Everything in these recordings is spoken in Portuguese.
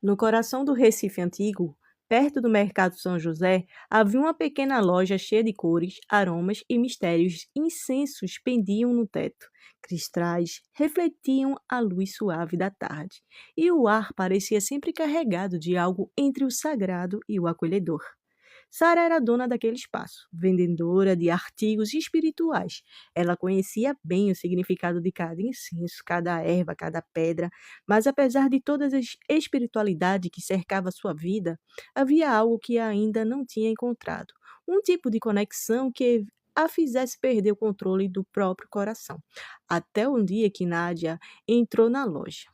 No coração do Recife antigo, perto do Mercado São José, havia uma pequena loja cheia de cores, aromas e mistérios. Incensos pendiam no teto. Cristais refletiam a luz suave da tarde, e o ar parecia sempre carregado de algo entre o sagrado e o acolhedor. Sara era dona daquele espaço, vendedora de artigos espirituais. Ela conhecia bem o significado de cada incenso, cada erva, cada pedra, mas apesar de todas as espiritualidade que cercava sua vida, havia algo que ainda não tinha encontrado. Um tipo de conexão que a fizesse perder o controle do próprio coração. Até um dia que Nádia entrou na loja.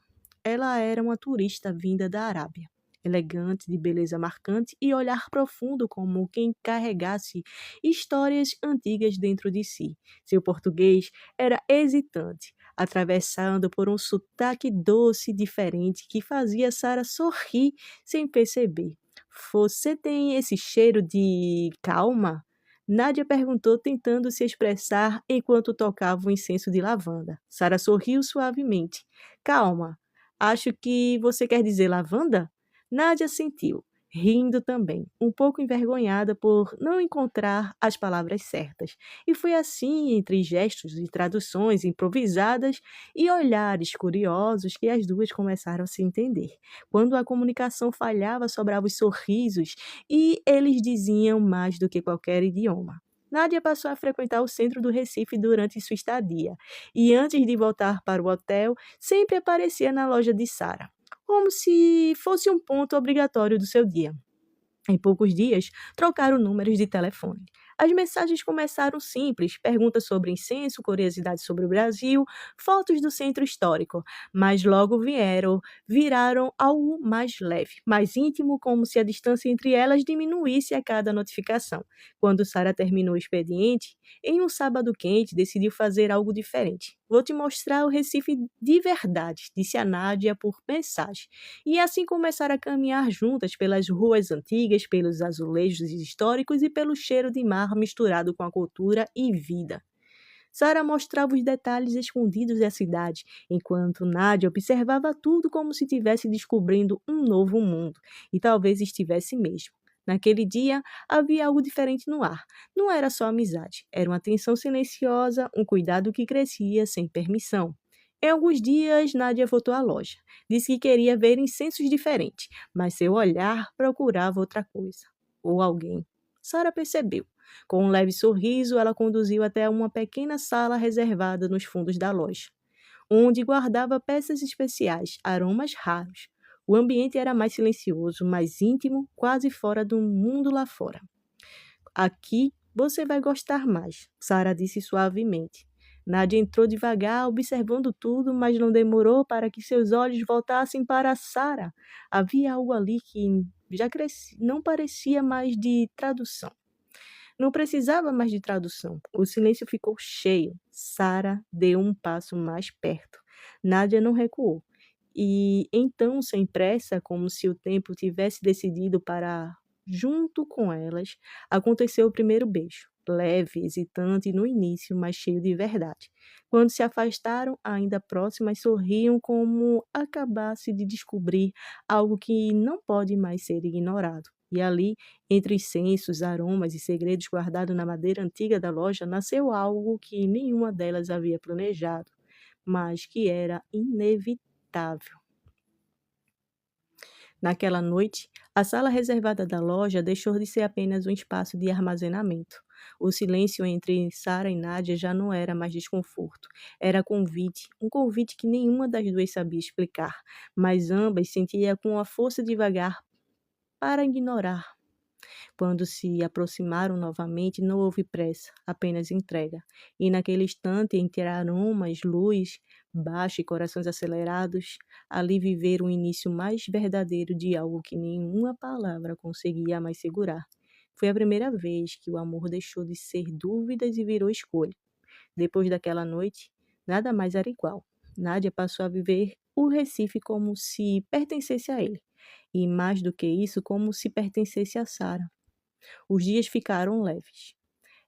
Ela era uma turista vinda da Arábia, elegante, de beleza marcante e olhar profundo como quem carregasse histórias antigas dentro de si. Seu português era hesitante, atravessando por um sotaque doce e diferente que fazia Sara sorrir sem perceber. Você tem esse cheiro de calma? Nádia perguntou, tentando se expressar enquanto tocava o incenso de lavanda. Sara sorriu suavemente. Calma. Acho que você quer dizer lavanda? Nádia sentiu, rindo também, um pouco envergonhada por não encontrar as palavras certas. E foi assim, entre gestos e traduções improvisadas e olhares curiosos, que as duas começaram a se entender. Quando a comunicação falhava, sobravam os sorrisos e eles diziam mais do que qualquer idioma. Nádia passou a frequentar o centro do Recife durante sua estadia, e antes de voltar para o hotel, sempre aparecia na loja de Sara, como se fosse um ponto obrigatório do seu dia. Em poucos dias, trocaram números de telefone. As mensagens começaram simples, perguntas sobre incenso, curiosidades sobre o Brasil, fotos do centro histórico, mas logo viraram algo mais leve, mais íntimo, como se a distância entre elas diminuísse a cada notificação. Quando Sara terminou o expediente, em um sábado quente, decidiu fazer algo diferente. Vou te mostrar o Recife de verdade, disse a Nádia por mensagem. E assim começaram a caminhar juntas pelas ruas antigas, pelos azulejos históricos e pelo cheiro de mar misturado com a cultura e vida. Sara mostrava os detalhes escondidos da cidade, enquanto Nádia observava tudo como se estivesse descobrindo um novo mundo, e talvez estivesse mesmo. Naquele dia, havia algo diferente no ar. Não era só amizade, era uma atenção silenciosa, um cuidado que crescia sem permissão. Em alguns dias, Nádia voltou à loja. Disse que queria ver incensos diferentes, mas seu olhar procurava outra coisa. Ou alguém. Sara percebeu. Com um leve sorriso, ela conduziu até uma pequena sala reservada nos fundos da loja, onde guardava peças especiais, aromas raros. O ambiente era mais silencioso, mais íntimo, quase fora do mundo lá fora. Aqui você vai gostar mais, Sara disse suavemente. Nádia entrou devagar, observando tudo, mas não demorou para que seus olhos voltassem para Sara. Havia algo ali que não parecia mais de tradução. Não precisava mais de tradução. O silêncio ficou cheio. Sara deu um passo mais perto. Nádia não recuou. E então, sem pressa, como se o tempo tivesse decidido parar junto com elas, aconteceu o primeiro beijo. Leve, hesitante no início, mas cheio de verdade. Quando se afastaram, ainda próximas, sorriam como acabasse de descobrir algo que não pode mais ser ignorado. E ali, entre incensos, aromas e segredos guardados na madeira antiga da loja, nasceu algo que nenhuma delas havia planejado, mas que era inevitável. Naquela noite, a sala reservada da loja deixou de ser apenas um espaço de armazenamento. O silêncio entre Sara e Nádia já não era mais desconforto, era convite, um convite que nenhuma das duas sabia explicar, mas ambas sentiam com a força devagar para ignorar. Quando se aproximaram novamente, não houve pressa, apenas entrega. E naquele instante, entre aromas, luz, baixo e corações acelerados, ali viveram o início mais verdadeiro de algo que nenhuma palavra conseguia mais segurar. Foi a primeira vez que o amor deixou de ser dúvidas e virou escolha. Depois daquela noite, nada mais era igual. Nádia passou a viver o Recife como se pertencesse a ele. E mais do que isso, como se pertencesse a Sara. Os dias ficaram leves.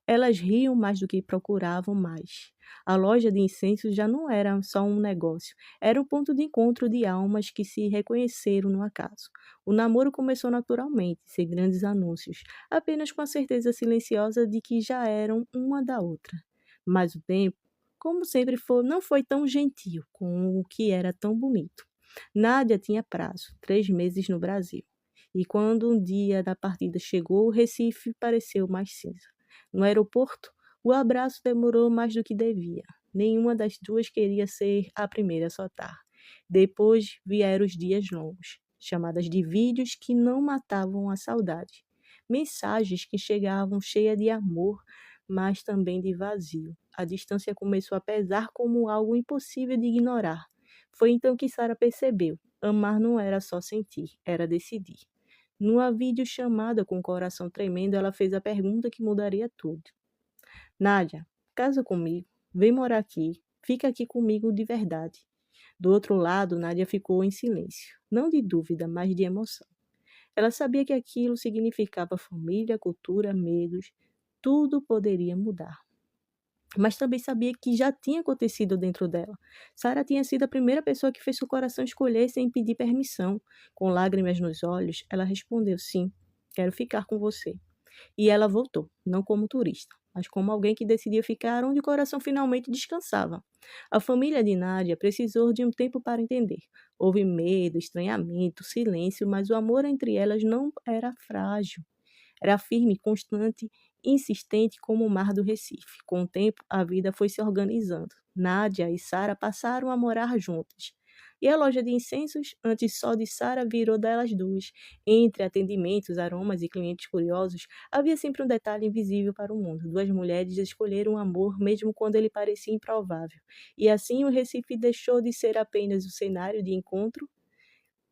Elas riam mais do que procuravam mais. A loja de incensos já não era só um negócio, era um ponto de encontro de almas que se reconheceram no acaso. O namoro começou naturalmente, sem grandes anúncios, apenas com a certeza silenciosa de que já eram uma da outra. Mas o tempo, como sempre foi, não foi tão gentil com o que era tão bonito. Nádia tinha prazo, 3 meses no Brasil. E quando um dia da partida chegou, o Recife pareceu mais cinza. No aeroporto, o abraço demorou mais do que devia. Nenhuma das duas queria ser a primeira a soltar. Depois vieram os dias longos, chamadas de vídeos que não matavam a saudade. Mensagens que chegavam cheias de amor, mas também de vazio. A distância começou a pesar como algo impossível de ignorar. Foi então que Sara percebeu: amar não era só sentir, era decidir. Numa videochamada com o coração tremendo, ela fez a pergunta que mudaria tudo. Nádia, casa comigo, vem morar aqui, fica aqui comigo de verdade. Do outro lado, Nádia ficou em silêncio, não de dúvida, mas de emoção. Ela sabia que aquilo significava família, cultura, medos, tudo poderia mudar. Mas também sabia que já tinha acontecido dentro dela. Sara tinha sido a primeira pessoa que fez seu coração escolher sem pedir permissão. Com lágrimas nos olhos, ela respondeu: sim, quero ficar com você. E ela voltou, não como turista, mas como alguém que decidia ficar onde o coração finalmente descansava. A família de Nádia precisou de um tempo para entender. Houve medo, estranhamento, silêncio, mas o amor entre elas não era frágil. Era firme, constante, insistente como o mar do Recife. Com o tempo, a vida foi se organizando. Nádia e Sara passaram a morar juntas. E a loja de incensos, antes só de Sara, virou delas duas. Entre atendimentos, aromas e clientes curiosos, havia sempre um detalhe invisível para o mundo. Duas mulheres escolheram o amor mesmo quando ele parecia improvável. E assim o Recife deixou de ser apenas o cenário de encontro,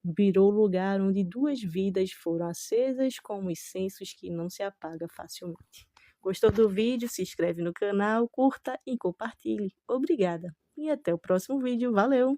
virou o lugar onde duas vidas foram acesas como incensos que não se apaga facilmente. Gostou do vídeo? Se inscreve no canal, curta e compartilhe. Obrigada! E até o próximo vídeo. Valeu!